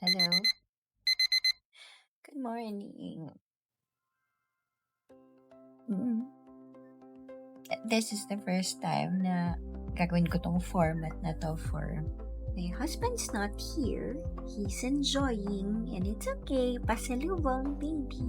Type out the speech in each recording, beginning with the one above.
Hello. Good morning. Mm. This is the first time na gagawin ko tong format na to for my husband's not here. He's enjoying and it's okay. Pasalubong, baby.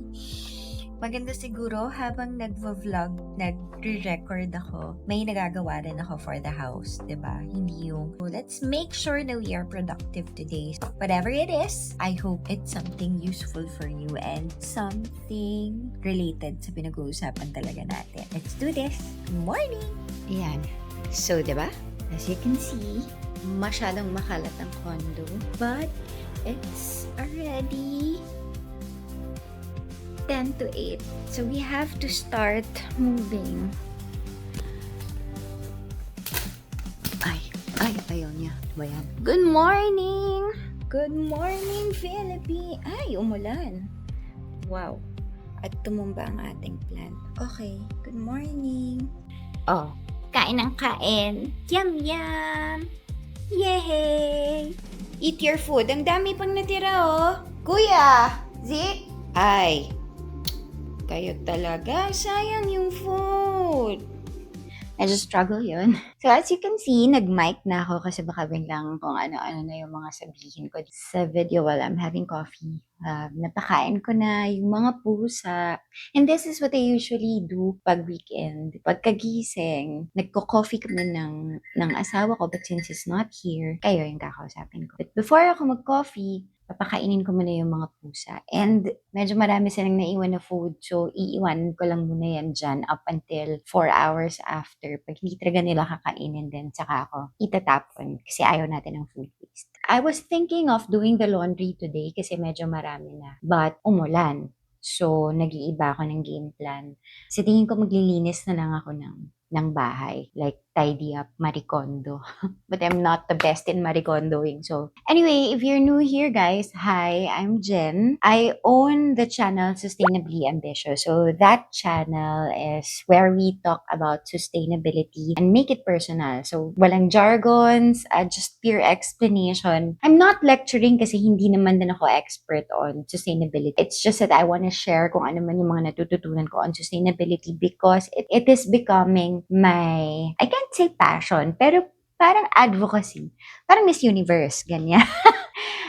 Maganda siguro habang nagvo-vlog, nagre-record ako, may nagagawa rin ako for the house, 'di ba? Hindi yung, "Oh, let's make sure that we are productive today." Whatever it is, I hope it's something useful for you and something related sa pinag-uusapan talaga natin. Let's do this! Good morning! Ayan. So, 'di ba? As you can see, masyadong makalat ang condo, but it's already 10 to 8. So we have to start moving. Ayaw niya. Ano ba yan? Good morning! Good morning, Philippines! Ay, umulan. Wow. At tumumba ang ating plant. Okay, good morning. Oh, kain ng kain. Yum, yum! Yay! Eat your food. Ang dami pang natira, oh. Kuya! Zik! Ay, kayo talaga. Sayang yung food. Medyo struggle yun. So as you can see, nag-mic na ako kasi baka biglang kung ano-ano na yung mga sabihin ko sa video while I'm having coffee. Napakain ko na yung mga pusa. And this is what I usually do pag weekend. Pagkagising, nagko-coffee kami ng asawa ko, but since he's not here, kayo yung kakausapin ko. But before ako mag-coffee, papakainin ko muna yung mga pusa. And medyo marami silang naiwan na food. So, iiwanan ko lang muna yan dyan up until 4 hours after. Pag hindi talaga nila kakainin din, saka ako itatapon kasi ayaw natin ng food waste. I was thinking of doing the laundry today kasi medyo marami na. But, umulan. So, nag-iiba ako ng game plan. Sa tingin ko maglilinis na lang ako ng bahay. Like, tidy up, marikondo. But I'm not the best in maricondoing. So, anyway, if you're new here, guys, hi, I'm Jen. I own the channel Sustainably Ambitious. So, that channel is where we talk about sustainability and make it personal. So, walang jargons, just pure explanation. I'm not lecturing kasi hindi naman din ako expert on sustainability. It's just that I want to share kung ano man yung mga natututunan ko on sustainability because it is becoming my, I can't say passion, pero parang advocacy. Parang Miss Universe, ganyan.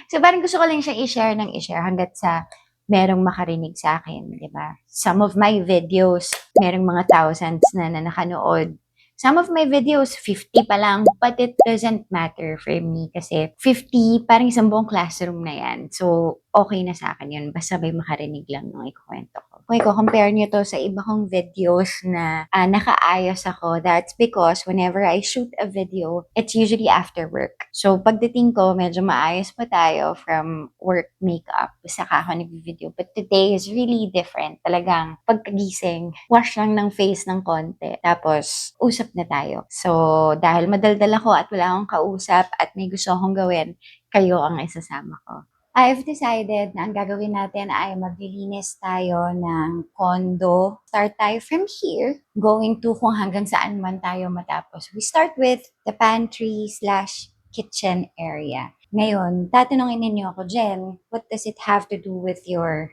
So parang gusto ko lang siya i-share hanggat sa merong makarinig sa akin, di ba? Some of my videos, merong mga thousands na nakanood. Some of my videos, 50 pa lang, but it doesn't matter for me kasi 50, parang isang buong classroom na yan. So, okay na sa akin yun. Basta may makarinig lang ng ikukwento ko. Kung i-compare nyo to sa iba kong videos na nakaayos ako, that's because whenever I shoot a video, it's usually after work. So, pagdating ko, medyo maayos pa tayo from work makeup. Saka ako nag-video. But today is really different. Talagang pagkagising, wash lang ng face ng konti. Tapos, usap na tayo. So, dahil madaldal ako at wala akong kausap at may gusto akong gawin, kayo ang isasama ko. I've decided na ang gagawin natin ay maglilinis tayo ng condo. Start tayo from here, going to kung hanggang saan man tayo matapos. We start with the pantry/kitchen area. Ngayon, tatanungin ninyo ako, Jen, what does it have to do with your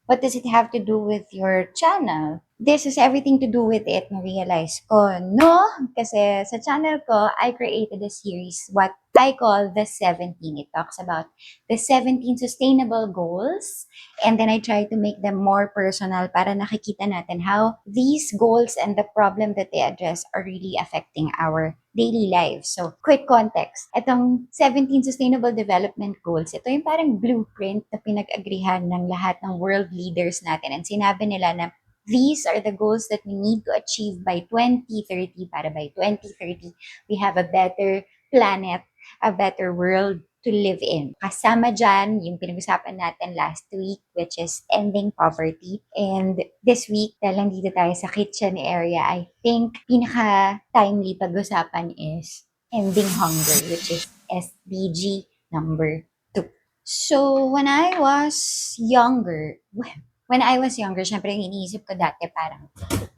what does it have to do with your channel? This has everything to do with it, na-realize ko. No, kasi sa channel ko, I created a series, what I call the 17. It talks about the 17 sustainable goals, and then I try to make them more personal para nakikita natin how these goals and the problem that they address are really affecting our daily lives. So, quick context. Itong 17 Sustainable Development Goals, ito yung parang blueprint na pinag-agrihan ng lahat ng world leaders natin. And sinabi nila na these are the goals that we need to achieve by 2030 para by 2030 we have a better planet, a better world to live in. Kasama dyan yung pinag-usapan natin last week, which is ending poverty. And this week, dahil nandito tayo sa kitchen area, I think pinaka-timely pag-usapan is ending hunger, which is SDG number 2. So, when I was younger, well, when I was younger, syempre yung iniisip ko dati parang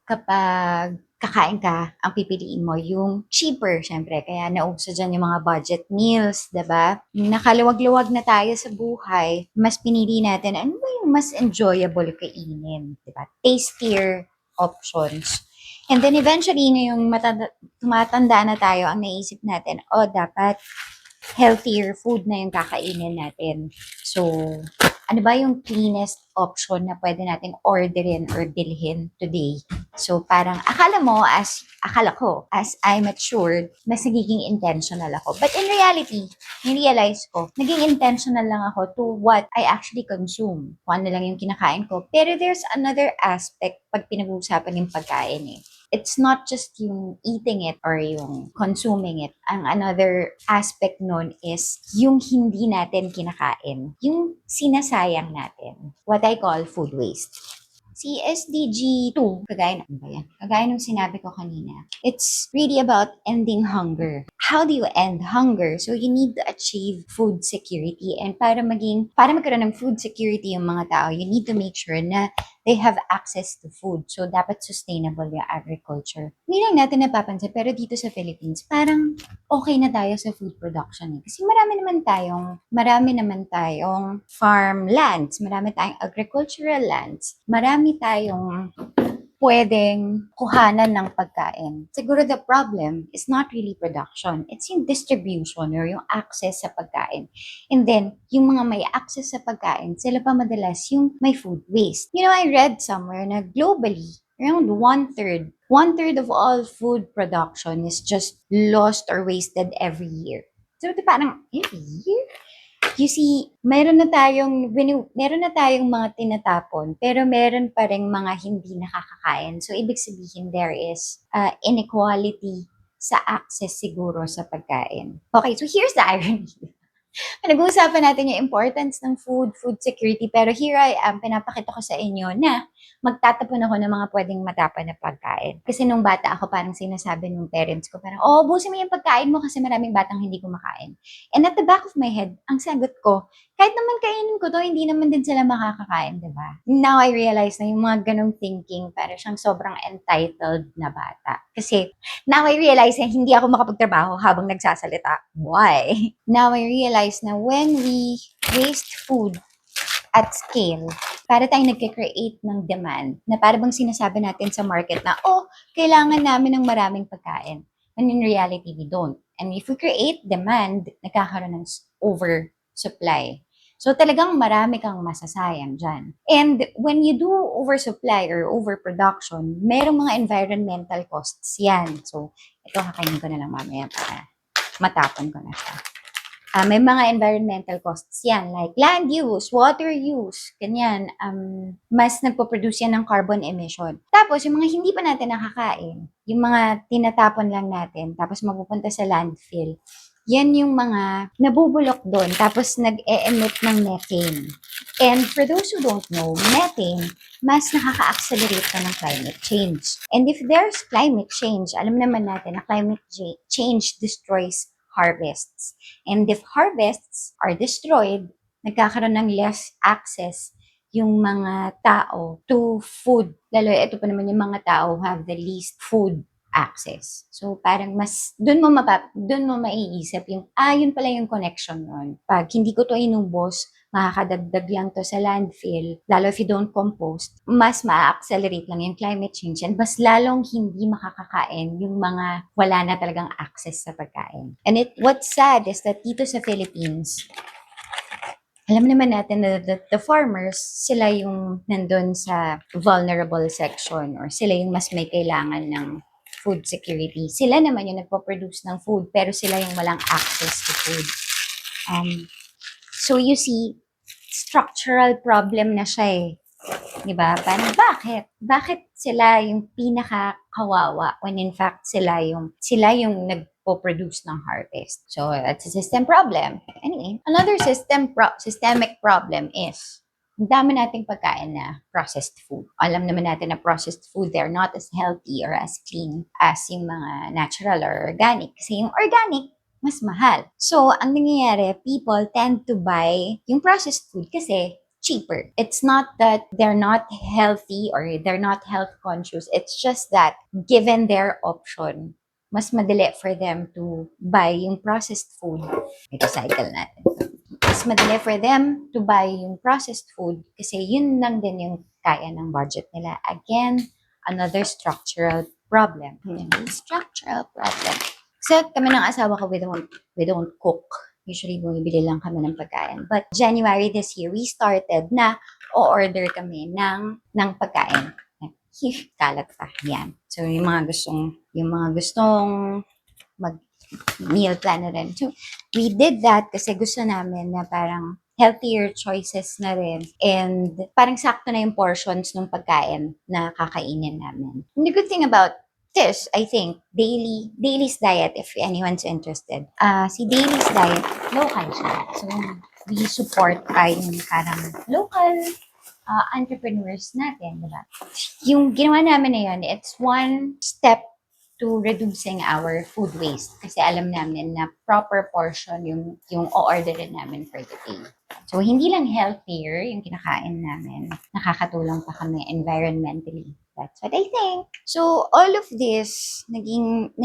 kapag kakain ka, ang pipiliin mo yung cheaper, syempre. Kaya nauso dyan yung mga budget meals, 'di ba? Nakaluwag-luwag na tayo sa buhay, mas pinili natin ano ba yung mas enjoyable kainin, 'di ba? Tastier options. And then eventually, ngayong tumatanda na tayo, ang naisip natin, oh, dapat healthier food na yung kakainin natin. So, ano ba yung cleanest option na pwede nating orderin or bilhin today? So, parang akala ko, as I matured, mas nagiging intentional ako. But in reality, nirealize ko, naging intentional lang ako to what I actually consume. Kung ano lang yung kinakain ko. Pero there's another aspect pag pinag-uusapan yung pagkain eh. It's not just yung eating it or yung consuming it. Ang another aspect nun is yung hindi natin kinakain. Yung sinasayang natin. What I call food waste. Si SDG 2, kagaya ano ba yan? Kagaya nung sinabi ko kanina, it's really about ending hunger. How do you end hunger? So you need to achieve food security. And para magkaroon ng food security yung mga tao, you need to make sure na they have access to food. So, dapat sustainable yung agriculture. Hindi lang natin napapansin, pero dito sa Philippines, parang okay na tayo sa food production. Kasi marami naman tayong farmlands, marami tayong agricultural lands, marami tayong pwedeng kuhanan ng pagkain. Siguro the problem is not really production. It's yung distribution or yung access sa pagkain. And then, yung mga may access sa pagkain, sila pa madalas yung may food waste. You know, I read somewhere na globally, around one-third of all food production is just lost or wasted every year. So, parang, every year? You see, meron na tayong mga tinatapon, pero meron pa ring mga hindi nakakakain. So, ibig sabihin, there is inequality sa access siguro sa pagkain. Okay, so here's the irony. Nag-uusapan natin yung importance ng food security, pero here I am, pinapakita ko sa inyo na magtatapon ako ng mga pwedeng matapon na pagkain. Kasi nung bata ako, parang sinasabi ng parents ko, parang, oh, busin mo yung pagkain mo kasi maraming batang hindi kumakain. And at the back of my head, ang sagot ko, kahit naman kainin ko to, hindi naman din sila makakakain, di ba? Now I realize na yung mga ganong thinking, parang siyang sobrang entitled na bata. Kasi now I realize na hindi ako makapagtrabaho habang nagsasalita. Why? Now I realize na when we waste food at scale, para tayong nagke-create ng demand na para bang sinasabi natin sa market na, oh, kailangan namin ng maraming pagkain. And in reality, we don't. And if we create demand, nagkakaroon ng oversupply. So talagang marami kang masasayang dyan. And when you do oversupply or overproduction, merong mga environmental costs yan. So ito kakainin ko na lang mamaya para matapon ko na siya. May mga environmental costs yan, like land use, water use, ganyan. Mas nagpo-produce yan ng carbon emission. Tapos, yung mga hindi pa natin nakakain, yung mga tinatapon lang natin, tapos mapupunta sa landfill, yan yung mga nabubulok doon, tapos nag-e-emit ng methane. And for those who don't know, methane, mas nakaka-accelerate ka ng climate change. And if there's climate change, alam naman natin na climate change destroys harvests. And if harvests are destroyed, nagkakaroon ng less access yung mga tao to food. Lalo, ito pa naman yung mga tao who have the least food access. So, parang mas, dun mo maiisip yung, yun pala yung connection nun. Pag hindi ko to inubos, makakadagdag lang to sa landfill, lalo if you don't compost, mas ma-accelerate lang yung climate change and mas lalong hindi makakakain yung mga wala na talagang access sa pagkain. And what's sad is that dito sa Philippines, alam naman natin na the farmers, sila yung nandun sa vulnerable section or sila yung mas may kailangan ng food security. Sila naman yung nagpo-produce ng food pero sila yung walang access to food. So you see, structural problem na siya eh. Diba? Parang bakit? Bakit sila yung pinaka-kawawa when in fact sila yung nagpo-produce ng harvest? So that's a system problem. Anyway, another systemic problem is ang dami nating pagkain na processed food. Alam naman natin na processed food, they're not as healthy or as clean as yung mga natural or organic. Kasi yung organic, mas mahal. So, ang nangyayari, people tend to buy yung processed food kasi cheaper. It's not that they're not healthy or they're not health conscious. It's just that given their option, mas madali for them to buy yung processed food. Recycle natin. Mas madali for them to buy yung processed food kasi yun lang din yung kaya ng budget nila. Again, another structural problem. Structural problem. Kasi kami ng asawa ko, we don't cook. Usually, bumibili lang kami ng pagkain. But January this year, we started na o-order kami ng pagkain. Kalat pa. Yan. So, yung mga gustong mag-meal plan na rin. So, we did that kasi gusto namin na parang healthier choices na rin. And parang sakto na yung portions ng pagkain na kakainin namin. And the good thing about this, I think, Daily's diet, if anyone's interested. Si Daily's diet, local siya. So, we support yung parang local entrepreneurs natin, diba? Yung ginawa namin na yun, it's one step to reducing our food waste. Kasi alam namin na proper portion yung o-orderin namin for the day. So, hindi lang healthier yung kinakain namin, nakakatulong pa kami environmentally. That's what I think. So, all of this, naging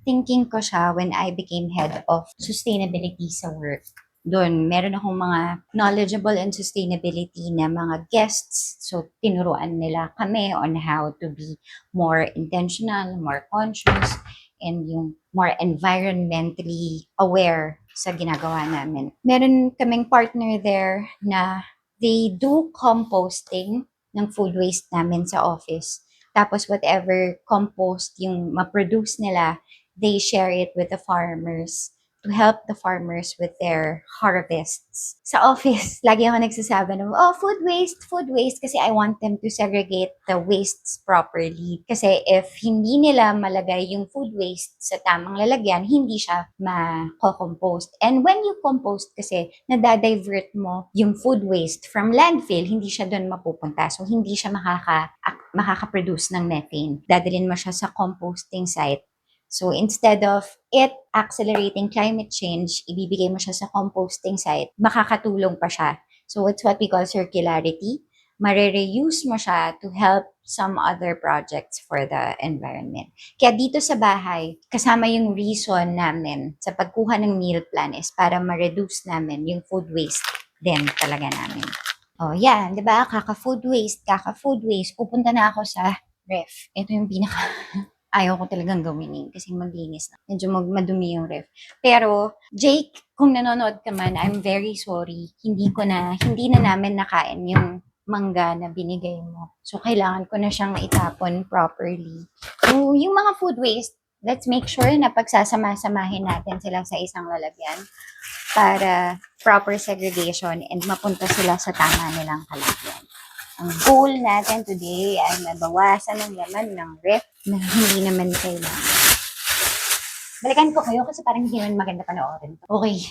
thinking ko siya when I became head of sustainability sa work. Doon, meron akong mga knowledgeable in sustainability na mga guests. So, tinuruan nila kami on how to be more intentional, more conscious, and yung more environmentally aware sa ginagawa namin. Meron kaming partner there na they do composting ng food waste namin sa office. Tapos whatever compost yung ma-produce nila, they share it with the farmers to help the farmers with their harvests. Sa office, lagi ako nagsasabi ng, food waste, kasi I want them to segregate the wastes properly. Kasi if hindi nila malagay yung food waste sa tamang lalagyan, hindi siya ma-compost. And when you compost kasi, nadadivert mo yung food waste from landfill, hindi siya doon mapupunta. So, hindi siya makaka-produce ng methane. Dadalhin mo siya sa composting site. So, instead of it accelerating climate change, ibibigay mo siya sa composting site, makakatulong pa siya. So, it's what we call circularity. Mare-reuse mo siya to help some other projects for the environment. Kaya dito sa bahay, kasama yung reason namin sa pagkuha ng meal plan is para ma-reduce namin yung food waste din talaga namin. Oh, yeah, di ba? Kaka-food waste. Pupunta na ako sa ref. Ito yung ayaw ko talagang gawin kasi maglinis na. Medyo madumi yung ref. Pero, Jake, kung nanonood ka man, I'm very sorry. Hindi na namin nakain yung mangga na binigay mo. So, kailangan ko na siyang itapon properly. So, yung mga food waste, let's make sure na pagsasama-samahin natin sila sa isang lalagyan para proper segregation and mapunta sila sa tama nilang kalagyan. Ang goal natin today ay mabawasan ng laman ng ref na hindi naman kailangan. Balikan ko kayo kasi parang hindi naman maganda panoorin. Okay.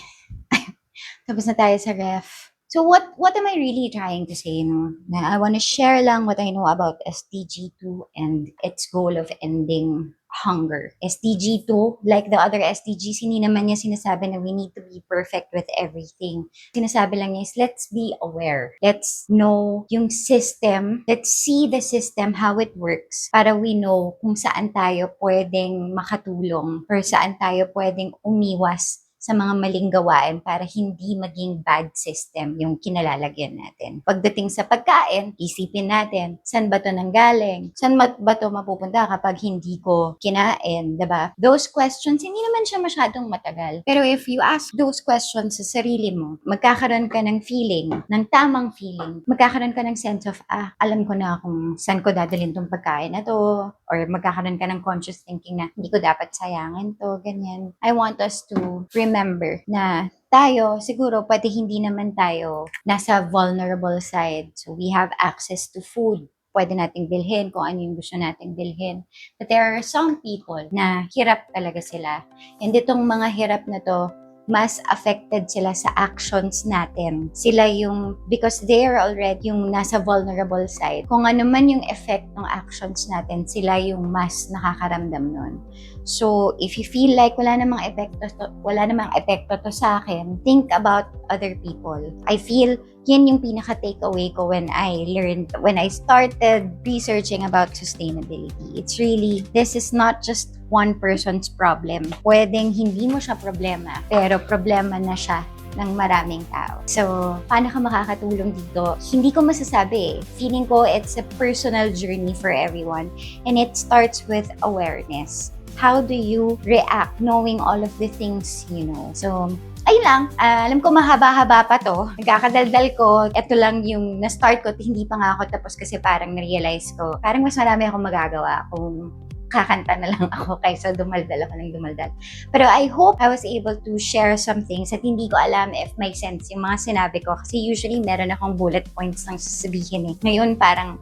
Tapos na tayo sa ref. So what am I really trying to say? No? Na I want to share lang what I know about SDG 2 and its goal of ending hunger. SDG 2, like the other SDGs, hindi naman niya sinasabi na we need to be perfect with everything. Sinasabi lang niya is let's be aware. Let's know yung system. Let's see the system, how it works, para we know kung saan tayo pwedeng makatulong or saan tayo pwedeng umiwas sa mga maling gawain para hindi maging bad system yung kinalalagyan natin. Pagdating sa pagkain, isipin natin, saan ba to nanggaling? Saan ba to mapupunta kapag hindi ko kinain, diba? Those questions, hindi naman siya masyadong matagal. Pero if you ask those questions sa sarili mo, magkakaroon ka ng feeling, ng tamang feeling, magkakaroon ka ng sense of, alam ko na kung saan ko dadalhin tong pagkain na to, or magkakaroon ka ng conscious thinking na hindi ko dapat sayangin to, ganyan. I want us to remember na tayo, siguro pwede hindi naman tayo nasa vulnerable side. So we have access to food. Pwede nating bilhin kung ano yung gusto nating bilhin. But there are some people na hirap talaga sila. And itong mga hirap na to, mas affected sila sa actions natin. Sila yung, because they are already yung nasa vulnerable side. Kung ano man yung effect ng actions natin, sila yung mas nakakaramdam nun. So, if you feel like wala namang epekto to sa akin, think about other people. I feel yun yung pinaka-takeaway ko when I started researching about sustainability. It's really, this is not just one person's problem. Pwedeng hindi mo siya problema, pero problema na siya ng maraming tao. So, paano ka makakatulong dito? Hindi ko masasabi eh. Feeling ko it's a personal journey for everyone, and it starts with awareness. How do you react knowing all of the things you know? So, ayun lang. Alam ko mahaba-haba pa to. Nagkakadaldal ko. Ito lang yung na-start ko. Hindi pa nga ako tapos kasi parang na-realize ko. Parang mas marami akong magagawa kung kakanta na lang ako kaysa dumaldal ako ng dumaldal. Pero I hope I was able to share some things at hindi ko alam if may sense yung mga sinabi ko. Kasi usually meron akong bullet points ng sasabihin eh. Ngayon parang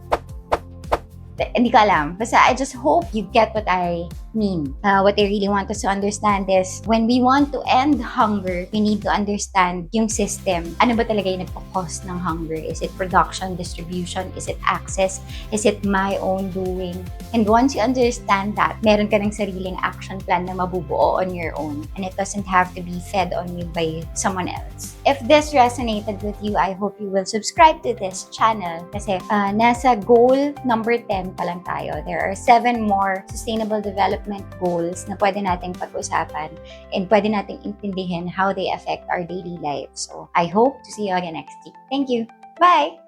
hindi ko alam. Basta I just hope you get what I mean. What I really want us to understand is when we want to end hunger, we need to understand yung system. Ano ba talaga yung nagpo-cause ng hunger? Is it production, distribution? Is it access? Is it my own doing? And once you understand that, meron ka ng sariling action plan na mabubuo on your own. And it doesn't have to be fed on you by someone else. If this resonated with you, I hope you will subscribe to this channel kasi nasa goal number 10 pa lang tayo. There are 7 more sustainable development goals na pwede nating pag-usapan and pwede nating intindihin how they affect our daily lives. So, I hope to see you again next week. Thank you. Bye!